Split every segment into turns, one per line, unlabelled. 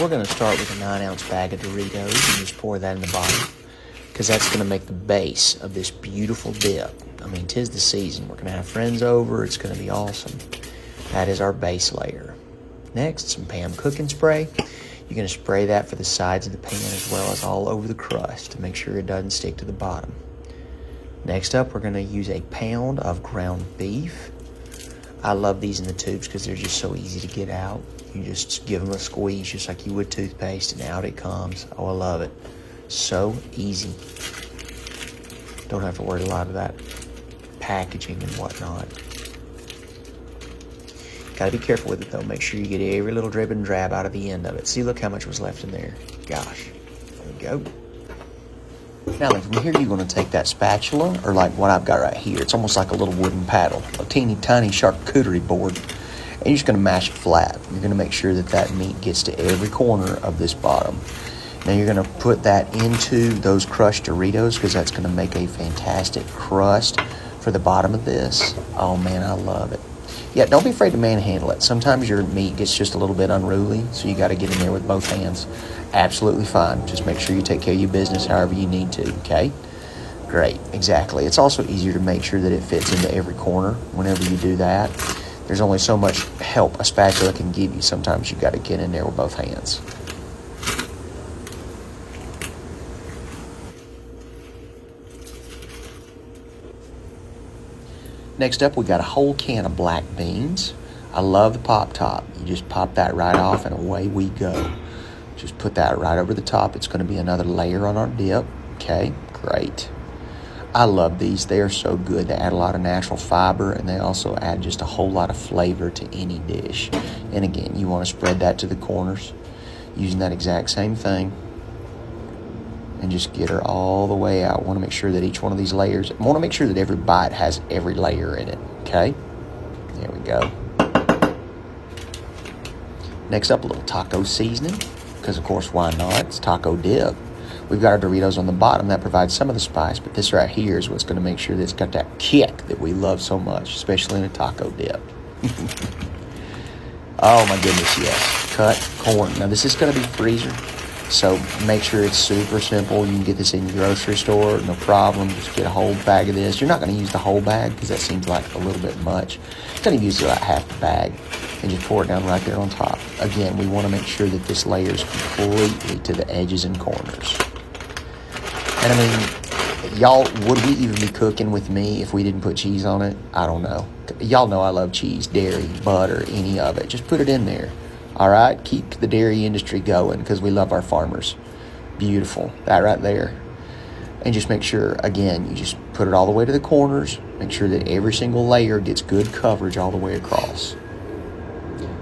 We're going to start with a 9-ounce bag of Doritos and just pour that in the bottom because that's going to make the base of this beautiful dip. I mean, 'tis the season. We're going to have friends over. It's going to be awesome. That is our base layer. Next, some Pam cooking spray. You're going to spray that for the sides of the pan as well as all over the crust to make sure it doesn't stick to the bottom. Next up, we're going to use a pound of ground beef. I love these in the tubes because they're just so easy to get out. You just give them a squeeze just like you would toothpaste and out it comes. Oh, I love it. So easy. Don't have to worry a lot of that packaging and whatnot. Gotta be careful with it though. Make sure you get every little drib and drab out of the end of it. See, look how much was left in there. Gosh. There we go. Now, from here, you're going to take that spatula, or like what I've got right here. It's almost like a little wooden paddle, a teeny tiny charcuterie board. And you're just going to mash it flat. You're going to make sure that that meat gets to every corner of this bottom. Now, you're going to put that into those crushed Doritos because that's going to make a fantastic crust for the bottom of this. Oh, man, I love it. Yeah, don't be afraid to manhandle it. Sometimes your meat gets just a little bit unruly, so you got to get in there with both hands. Absolutely fine. Just make sure you take care of your business however you need to, okay? Great, exactly. It's also easier to make sure that it fits into every corner whenever you do that. There's only so much help a spatula can give you. Sometimes you've got to get in there with both hands. Next up, we got a whole can of black beans. I love the pop top. You just pop that right off and away we go. Just put that right over the top. It's going to be another layer on our dip. Okay, great. I love these. They are so good. They add a lot of natural fiber, and they also add just a whole lot of flavor to any dish. And again, you want to spread that to the corners using that exact same thing. And just get her all the way out. Want to make sure that each one of these layers, want to make sure that every bite has every layer in it. Okay, there we go. Next up, a little taco seasoning. Because, of course, why not? It's taco dip. We've got our Doritos on the bottom. That provides some of the spice, but this right here is what's going to make sure that it's got that kick that we love so much, especially in a taco dip. Oh, my goodness, yes. Cut corn. Now, this is going to be freezer, so make sure it's super simple. You can get this in your grocery store, no problem. Just get a whole bag of this. You're not going to use the whole bag because that seems like a little bit much. You're going to use about half the bag. And just pour it down right there on top. Again, we want to make sure that this layers completely to the edges and corners. And I mean, y'all, would we even be cooking with me if we didn't put cheese on it? I don't know. Y'all know I love cheese, dairy, butter, any of it. Just put it in there. All right? Keep the dairy industry going because we love our farmers. Beautiful. That right there. And just make sure, again, you just put it all the way to the corners. Make sure that every single layer gets good coverage all the way across.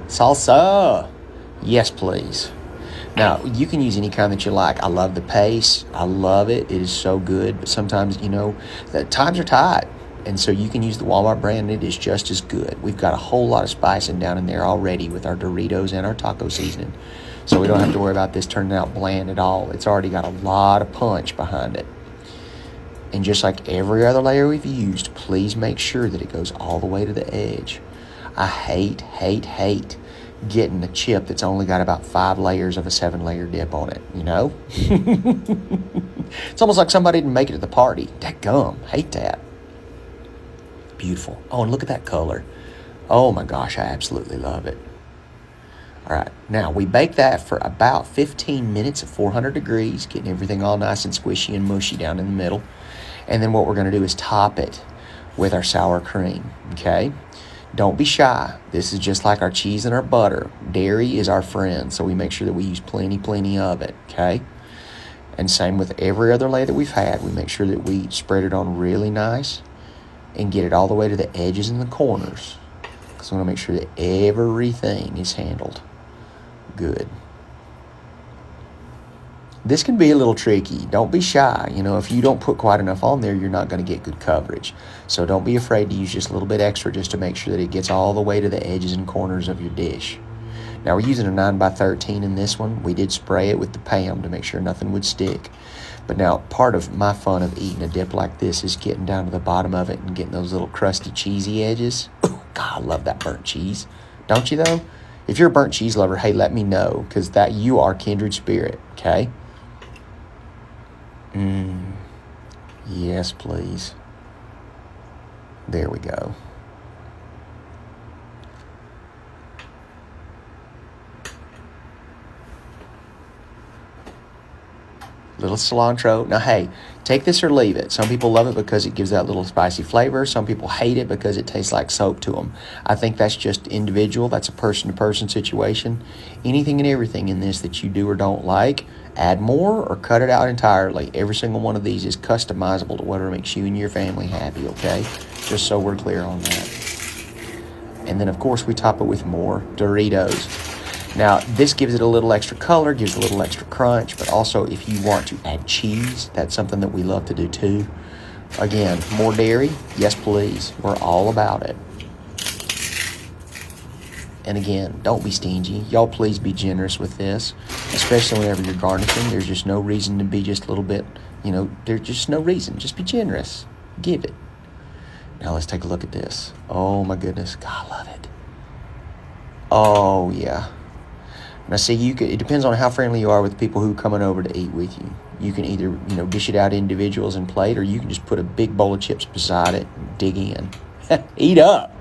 Salsa. Yes, please. Now, you can use any kind that you like. I love the paste. I love it. It is so good. But sometimes, you know, the times are tight. And so you can use the Walmart brand. And it is just as good. We've got a whole lot of spicing down in there already with our Doritos and our taco seasoning. So we don't have to worry about this turning out bland at all. It's already got a lot of punch behind it. And just like every other layer we've used, please make sure that it goes all the way to the edge. I hate getting a chip that's only got about 5 layers of a 7-layer dip on it, you know? It's almost like somebody didn't make it to the party. Dadgum, hate that. Beautiful. Oh, and look at that color. Oh my gosh, I absolutely love it. All right, now we bake that for about 15 minutes at 400 degrees, getting everything all nice and squishy and mushy down in the middle. And then what we're going to do is top it with our sour cream, okay? Don't be shy. This is just like our cheese and our butter. Dairy is our friend, so we make sure that we use plenty of it, okay? And same with every other layer that we've had. We make sure that we spread it on really nice and get it all the way to the edges and the corners. Because we want to make sure that everything is handled good. This can be a little tricky. Don't be shy. You know, if you don't put quite enough on there, you're not going to get good coverage. So don't be afraid to use just a little bit extra just to make sure that it gets all the way to the edges and corners of your dish. Now, we're using a 9x13 in this one. We did spray it with the Pam to make sure nothing would stick. But now, part of my fun of eating a dip like this is getting down to the bottom of it and getting those little crusty, cheesy edges. Ooh, God, I love that burnt cheese. Don't you, though? If you're a burnt cheese lover, hey, let me know, because that you are kindred spirit, okay? Yes, please. There we go. Little cilantro. Now, hey, take this or leave it. Some people love it because it gives that little spicy flavor. Some people hate it because it tastes like soap to them. I think that's just individual. That's a person-to-person situation. Anything and everything in this that you do or don't like, add more or cut it out entirely. Every single one of these is customizable to whatever makes you and your family happy, okay? Just so we're clear on that. And then, of course, we top it with more Doritos. Now, this gives it a little extra color, gives a little extra crunch, but also if you want to add cheese, that's something that we love to do too. Again, more dairy, yes please. We're all about it. And again, don't be stingy. Y'all please be generous with this, especially whenever you're garnishing. There's just no reason to be just a little bit, there's just no reason. Just be generous. Give it. Now let's take a look at this. Oh my goodness. God, I love it. Oh yeah. Now, see, it depends on how friendly you are with people who are coming over to eat with you. You can either, dish it out individuals and plate, or you can just put a big bowl of chips beside it and dig in. Eat up.